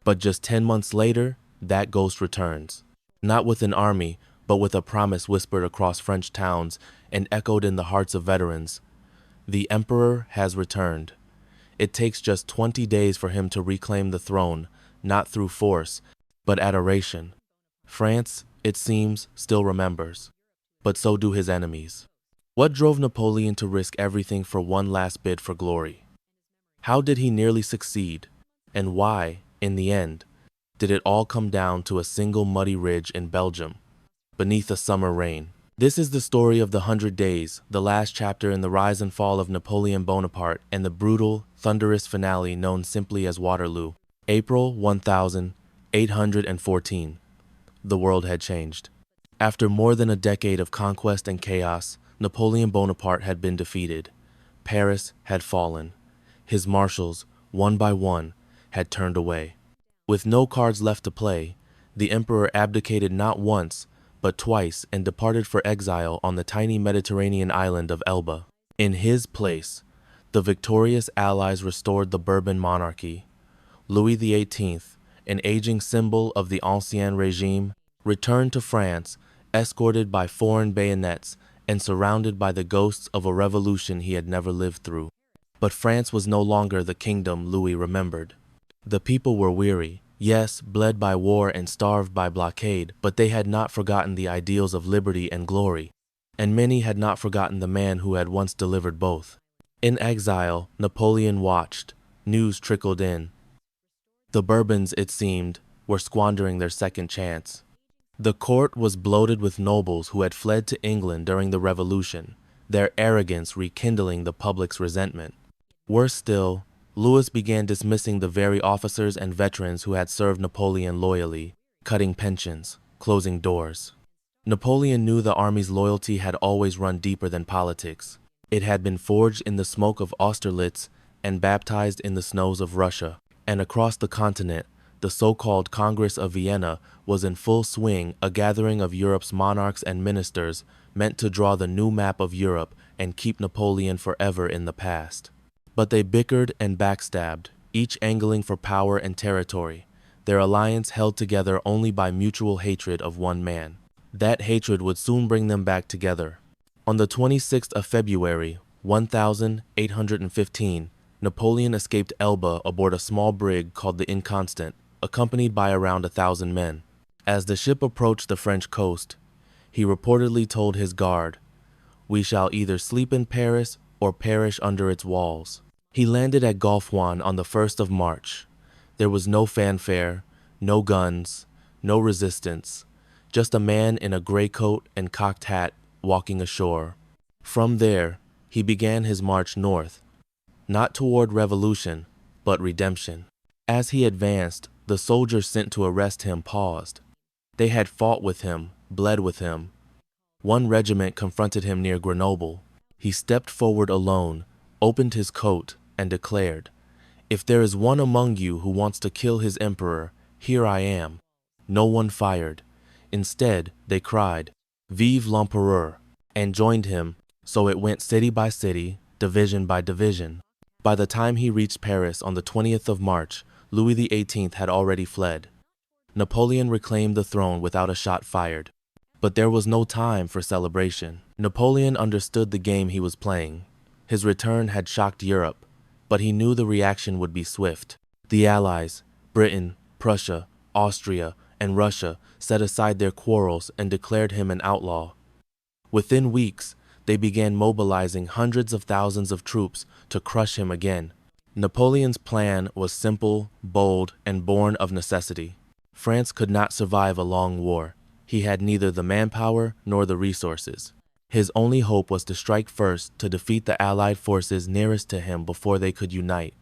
But just 10 months later, that ghost returns. Not with an army, but with a promise whispered across French towns and echoed in the hearts of veterans. The emperor has returned. It takes just 20 days for him to reclaim the throne, not through force, but adoration. France, it seems, still remembers. But so do his enemies. What drove Napoleon to risk everything for one last bid for glory? How did he nearly succeed? And why, in the end, did it all come down to a single muddy ridge in Belgium, beneath a summer rain? This is the story of the 100 Days, the last chapter in the rise and fall of Napoleon Bonaparte, and the brutal, thunderous finale known simply as Waterloo. April 1814. The world had changed. After more than a decade of conquest and chaos, Napoleon Bonaparte had been defeated. Paris had fallen. His marshals, one by one, had turned away. With no cards left to play, the emperor abdicated not once, but twice, and departed for exile on the tiny Mediterranean island of Elba. In his place, the victorious allies restored the Bourbon monarchy. Louis XVIII, an aging symbol of the Ancien Regime, returned to France, escorted by foreign bayonets and surrounded by the ghosts of a revolution he had never lived through. But France was no longer the kingdom Louis remembered. The people were weary, yes, bled by war and starved by blockade, but they had not forgotten the ideals of liberty and glory, and many had not forgotten the man who had once delivered both. In exile, Napoleon watched. News trickled in. The Bourbons, it seemed, were squandering their second chance. The court was bloated with nobles who had fled to England during the Revolution, their arrogance rekindling the public's resentment. Worse still, Louis began dismissing the very officers and veterans who had served Napoleon loyally, cutting pensions, closing doors. Napoleon knew the army's loyalty had always run deeper than politics. It had been forged in the smoke of Austerlitz and baptized in the snows of Russia. And across the continent, the so-called Congress of Vienna was in full swing, a gathering of Europe's monarchs and ministers meant to draw the new map of Europe and keep Napoleon forever in the past. But they bickered and backstabbed, each angling for power and territory, their alliance held together only by mutual hatred of one man. That hatred would soon bring them back together. On the 26th of February, 1815, Napoleon escaped Elba aboard a small brig called the Inconstant, accompanied by around 1,000 men. As the ship approached the French coast, he reportedly told his guard, "We shall either sleep in Paris or perish under its walls." He landed at Golfe on the 1st of March. There was no fanfare, no guns, no resistance, just a man in a gray coat and cocked hat walking ashore. From there, he began his march north, not toward revolution, but redemption. As he advanced, the soldiers sent to arrest him paused. They had fought with him, bled with him. One regiment confronted him near Grenoble. He stepped forward alone, opened his coat, and declared, "If there is one among you who wants to kill his emperor, here I am." No one fired. Instead, they cried, "Vive l'Empereur," and joined him, so it went city by city, division by division. By the time he reached Paris on the 20th of March, Louis XVIII had already fled. Napoleon reclaimed the throne without a shot fired. But there was no time for celebration. Napoleon understood the game he was playing. His return had shocked Europe, but he knew the reaction would be swift. The Allies, Britain, Prussia, Austria, and Russia, set aside their quarrels and declared him an outlaw. Within weeks, they began mobilizing hundreds of thousands of troops to crush him again. Napoleon's plan was simple, bold, and born of necessity. France could not survive a long war. He had neither the manpower nor the resources. His only hope was to strike first to defeat the Allied forces nearest to him before they could unite,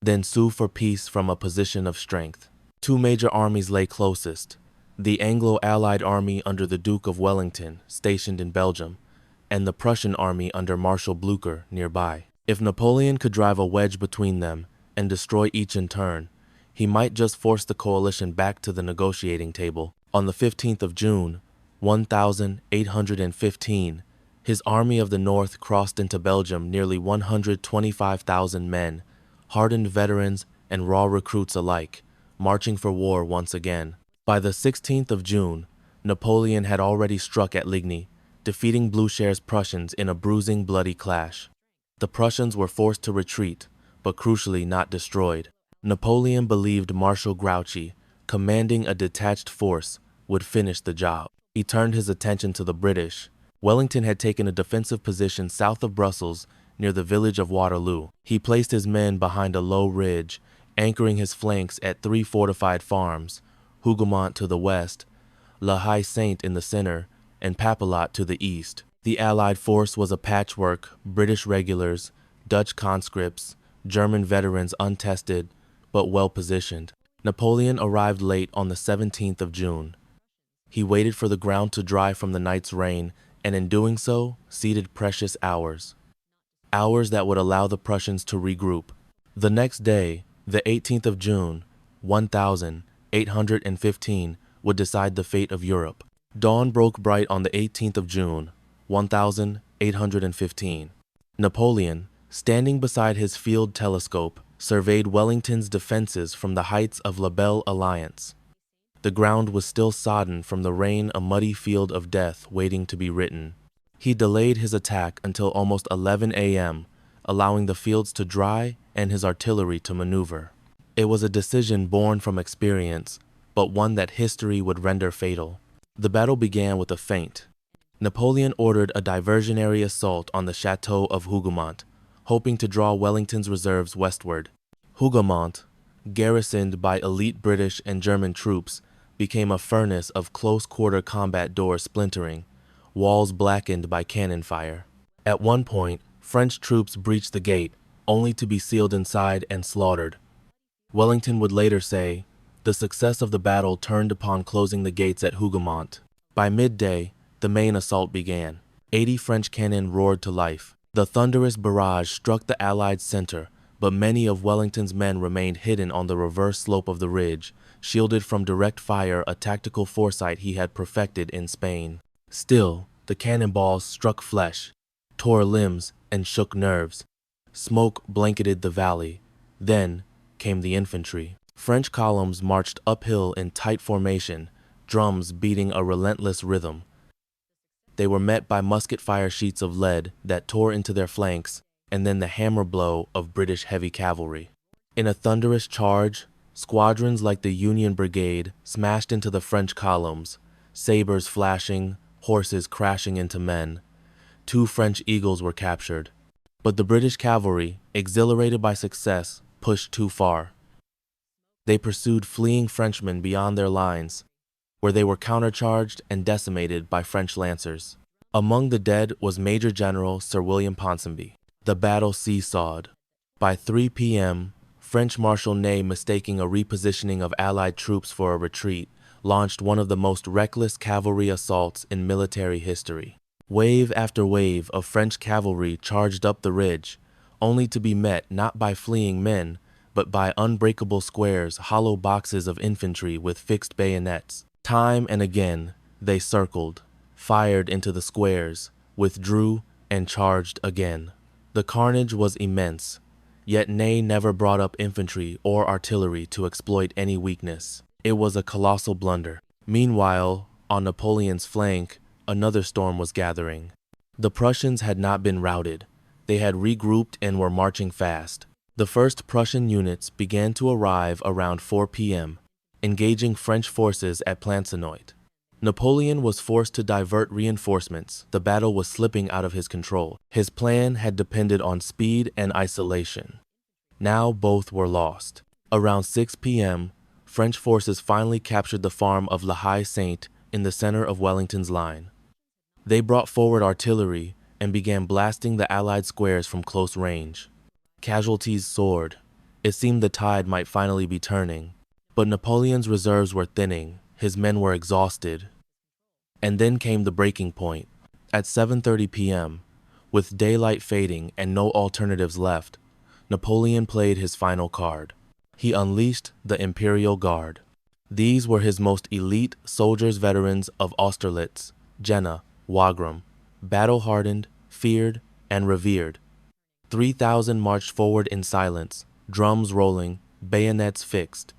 then sue for peace from a position of strength. Two major armies lay closest: the Anglo-Allied army under the Duke of Wellington, stationed in Belgium, and the Prussian army under Marshal Blücher nearby. If Napoleon could drive a wedge between them and destroy each in turn, he might just force the coalition back to the negotiating table. On the 15th of June, 1815, his Army of the North crossed into Belgium, nearly 125,000 men, hardened veterans and raw recruits alike, marching for war once again. By the 16th of June, Napoleon had already struck at Ligny, defeating Blücher's Prussians in a bruising, bloody clash. The Prussians were forced to retreat, but crucially not destroyed. Napoleon believed Marshal Grouchy, commanding a detached force, would finish the job. He turned his attention to the British. Wellington had taken a defensive position south of Brussels near the village of Waterloo. He placed his men behind a low ridge, anchoring his flanks at 3 fortified farms, Hougoumont to the west, La Haye-Sainte in the center, and Papelotte to the east. The Allied force was a patchwork: British regulars, Dutch conscripts, German veterans untested, but well positioned. Napoleon arrived late on the 17th of June. He waited for the ground to dry from the night's rain, and in doing so, ceded precious hours. Hours that would allow the Prussians to regroup. The next day, the 18th of June, 1815, would decide the fate of Europe. Dawn broke bright on the 18th of June, 1815. Napoleon, standing beside his field telescope, surveyed Wellington's defenses from the heights of La Belle Alliance. The ground was still sodden from the rain, a muddy field of death waiting to be written. He delayed his attack until almost 11 a.m., allowing the fields to dry and his artillery to maneuver. It was a decision born from experience, but one that history would render fatal. The battle began with a feint. Napoleon ordered a diversionary assault on the chateau of Hougoumont, hoping to draw Wellington's reserves westward. Hougoumont, garrisoned by elite British and German troops, became a furnace of close-quarter combat, doors splintering, walls blackened by cannon fire. At one point, French troops breached the gate, only to be sealed inside and slaughtered. Wellington would later say, "The success of the battle turned upon closing the gates at Hougoumont." By midday, the main assault began. 80 French cannon roared to life. The thunderous barrage struck the Allied center, but many of Wellington's men remained hidden on the reverse slope of the ridge, shielded from direct fire, a tactical foresight he had perfected in Spain. Still, the cannonballs struck flesh, tore limbs, and shook nerves. Smoke blanketed the valley. Then came the infantry. French columns marched uphill in tight formation, drums beating a relentless rhythm. They were met by musket-fire sheets of lead that tore into their flanks, and then the hammer blow of British heavy cavalry. In a thunderous charge, squadrons like the Union Brigade smashed into the French columns, sabers flashing, horses crashing into men. 2 French eagles were captured. But the British cavalry, exhilarated by success, pushed too far. They pursued fleeing Frenchmen beyond their lines, where they were countercharged and decimated by French lancers. Among the dead was Major General Sir William Ponsonby. The battle seesawed. By 3 p.m., French Marshal Ney, mistaking a repositioning of Allied troops for a retreat, launched one of the most reckless cavalry assaults in military history. Wave after wave of French cavalry charged up the ridge, only to be met not by fleeing men, but by unbreakable squares, hollow boxes of infantry with fixed bayonets. Time and again, they circled, fired into the squares, withdrew, and charged again. The carnage was immense, yet Ney never brought up infantry or artillery to exploit any weakness. It was a colossal blunder. Meanwhile, on Napoleon's flank, another storm was gathering. The Prussians had not been routed. They had regrouped and were marching fast. The first Prussian units began to arrive around 4 p.m., engaging French forces at Plancenoit. Napoleon was forced to divert reinforcements. The battle was slipping out of his control. His plan had depended on speed and isolation. Now both were lost. Around 6 p.m., French forces finally captured the farm of La Haye-Sainte in the center of Wellington's line. They brought forward artillery and began blasting the Allied squares from close range. Casualties soared. It seemed the tide might finally be turning. But Napoleon's reserves were thinning. His men were exhausted. And then came the breaking point. At 7:30 p.m., with daylight fading and no alternatives left, Napoleon played his final card. He unleashed the Imperial Guard. These were his most elite soldiers, veterans of Austerlitz, Jena, Wagram, battle-hardened, feared, and revered. 3,000 marched forward in silence, drums rolling, bayonets fixed.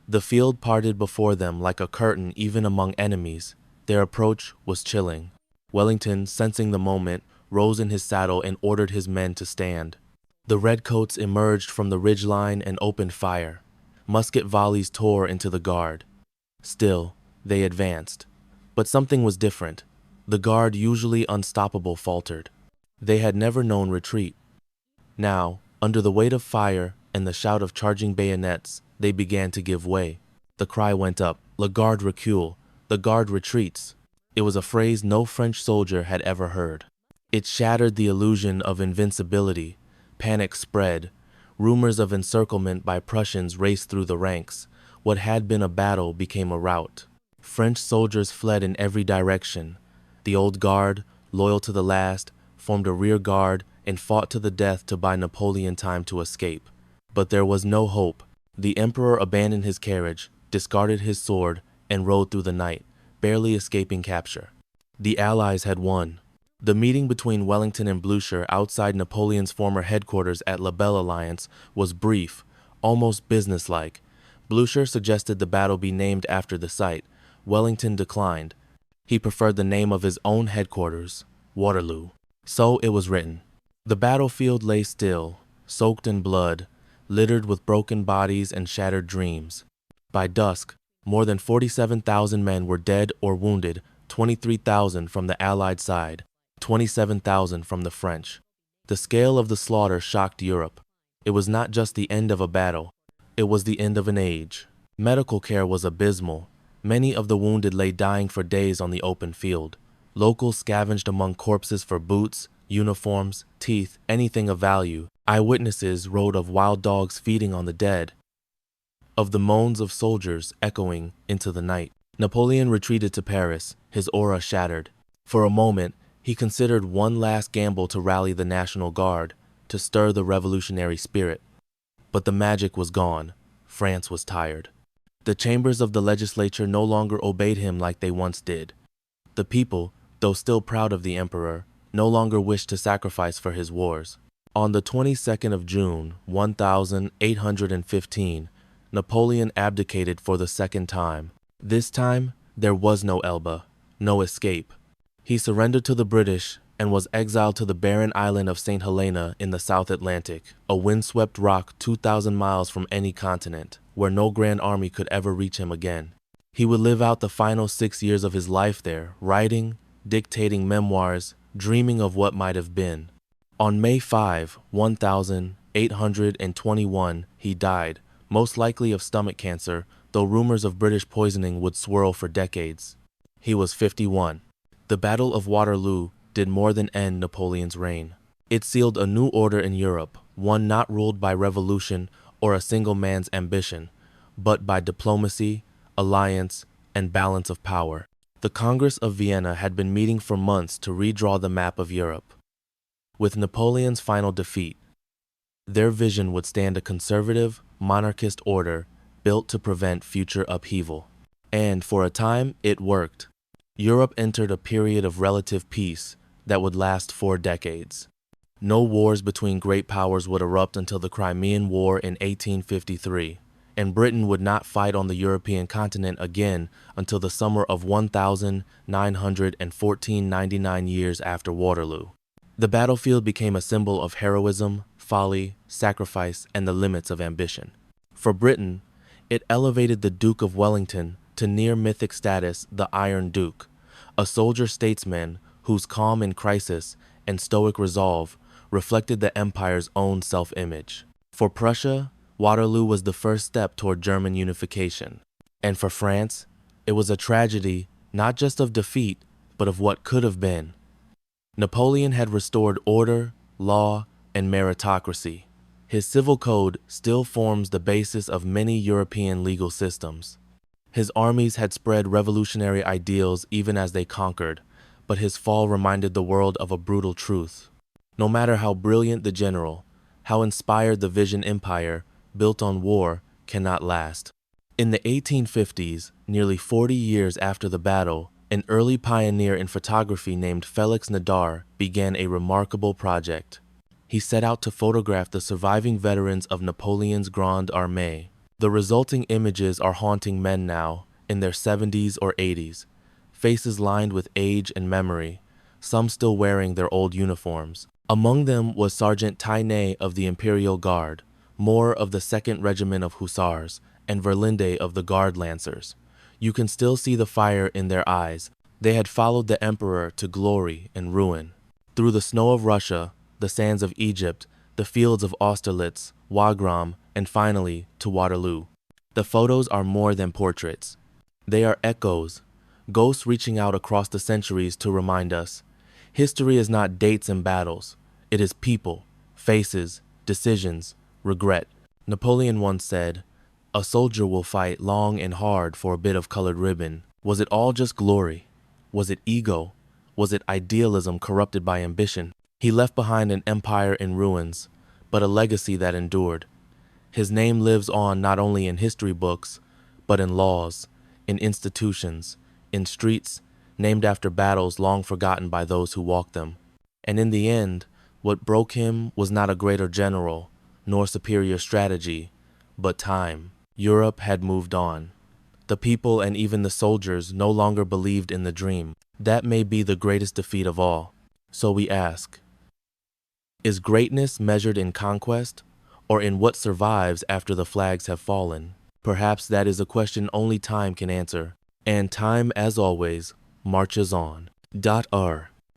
The field parted before them like a curtain even among enemies. Their approach was chilling. Wellington, sensing the moment, rose in his saddle and ordered his men to stand. The redcoats emerged from the ridgeline and opened fire. Musket volleys tore into the guard. Still, they advanced. But something was different. The guard, usually unstoppable, faltered. They had never known retreat. Now, under the weight of fire and the shout of charging bayonets, they began to give way. The cry went up, "La garde recule, the guard retreats." It was a phrase no French soldier had ever heard. It shattered the illusion of invincibility. Panic spread. Rumors of encirclement by Prussians raced through the ranks. What had been a battle became a rout. French soldiers fled in every direction. The old guard, loyal to the last, formed a rear guard and fought to the death to buy Napoleon time to escape. But there was no hope. The emperor abandoned his carriage, discarded his sword, and rode through the night, barely escaping capture. The Allies had won. The meeting between Wellington and Blücher outside Napoleon's former headquarters at La Belle Alliance was brief, almost businesslike. Blücher suggested the battle be named after the site. Wellington declined. He preferred the name of his own headquarters, Waterloo. So it was written. The battlefield lay still, soaked in blood, littered with broken bodies and shattered dreams. By dusk, more than 47,000 men were dead or wounded, 23,000 from the Allied side, 27,000 from the French. The scale of the slaughter shocked Europe. It was not just the end of a battle, it was the end of an age. Medical care was abysmal. Many of the wounded lay dying for days on the open field. Locals scavenged among corpses for boots, uniforms, teeth, anything of value. Eyewitnesses wrote of wild dogs feeding on the dead, of the moans of soldiers echoing into the night. Napoleon retreated to Paris, his aura shattered. For a moment, he considered one last gamble to rally the National Guard, to stir the revolutionary spirit. But the magic was gone. France was tired. The chambers of the legislature no longer obeyed him like they once did. The people, though still proud of the emperor, no longer wished to sacrifice for his wars. On the 22nd of June, 1815, Napoleon abdicated for the second time. This time, there was no Elba, no escape. He surrendered to the British and was exiled to the barren island of St. Helena in the South Atlantic, a windswept rock 2,000 miles from any continent, where no grand army could ever reach him again. He would live out the final 6 years of his life there, writing, dictating memoirs, dreaming of what might have been. On May 5, 1821, he died, most likely of stomach cancer, though rumors of British poisoning would swirl for decades. He was 51. The Battle of Waterloo did more than end Napoleon's reign. It sealed a new order in Europe, one not ruled by revolution or a single man's ambition, but by diplomacy, alliance, and balance of power. The Congress of Vienna had been meeting for months to redraw the map of Europe. With Napoleon's final defeat, their vision would stand a conservative, monarchist order built to prevent future upheaval. And for a time, it worked. Europe entered a period of relative peace that would last 4 decades. No wars between great powers would erupt until the Crimean War in 1853, and Britain would not fight on the European continent again until the summer of 1914, years after Waterloo. The battlefield became a symbol of heroism, folly, sacrifice, and the limits of ambition. For Britain, it elevated the Duke of Wellington to near-mythic status, the Iron Duke, a soldier-statesman whose calm in crisis and stoic resolve reflected the empire's own self-image. For Prussia, Waterloo was the first step toward German unification. And for France, it was a tragedy not just of defeat, but of what could have been. Napoleon had restored order, law, and meritocracy. His civil code still forms the basis of many European legal systems. His armies had spread revolutionary ideals even as they conquered, but his fall reminded the world of a brutal truth. No matter how brilliant the general, how inspired the vision empire, built on war, cannot last. In the 1850s, nearly 40 years after the battle, an early pioneer in photography named Felix Nadar began a remarkable project. He set out to photograph the surviving veterans of Napoleon's Grande Armée. The resulting images are haunting men now, in their 70s or 80s, faces lined with age and memory, some still wearing their old uniforms. Among them was Sergeant Tainé of the Imperial Guard, Moore of the 2nd Regiment of Hussars, and Verlinde of the Guard Lancers. You can still see the fire in their eyes. They had followed the Emperor to glory and ruin. Through the snow of Russia, the sands of Egypt, the fields of Austerlitz, Wagram, and finally to Waterloo. The photos are more than portraits. They are echoes, ghosts reaching out across the centuries to remind us. History is not dates and battles. It is people, faces, decisions, regret. Napoleon once said, "A soldier will fight long and hard for a bit of colored ribbon." Was it all just glory? Was it ego? Was it idealism corrupted by ambition? He left behind an empire in ruins, but a legacy that endured. His name lives on not only in history books, but in laws, in institutions, in streets, named after battles long forgotten by those who walked them. And in the end, what broke him was not a greater general, nor superior strategy, but time. Europe had moved on. The people and even the soldiers no longer believed in the dream. That may be the greatest defeat of all. So we ask, is greatness measured in conquest, or in what survives after the flags have fallen? Perhaps that is a question only time can answer. And time, as always, marches on.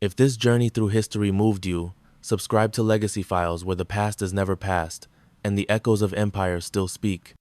If this journey through history moved you, subscribe to Legacy Files, where the past is never past, and the echoes of empire still speak.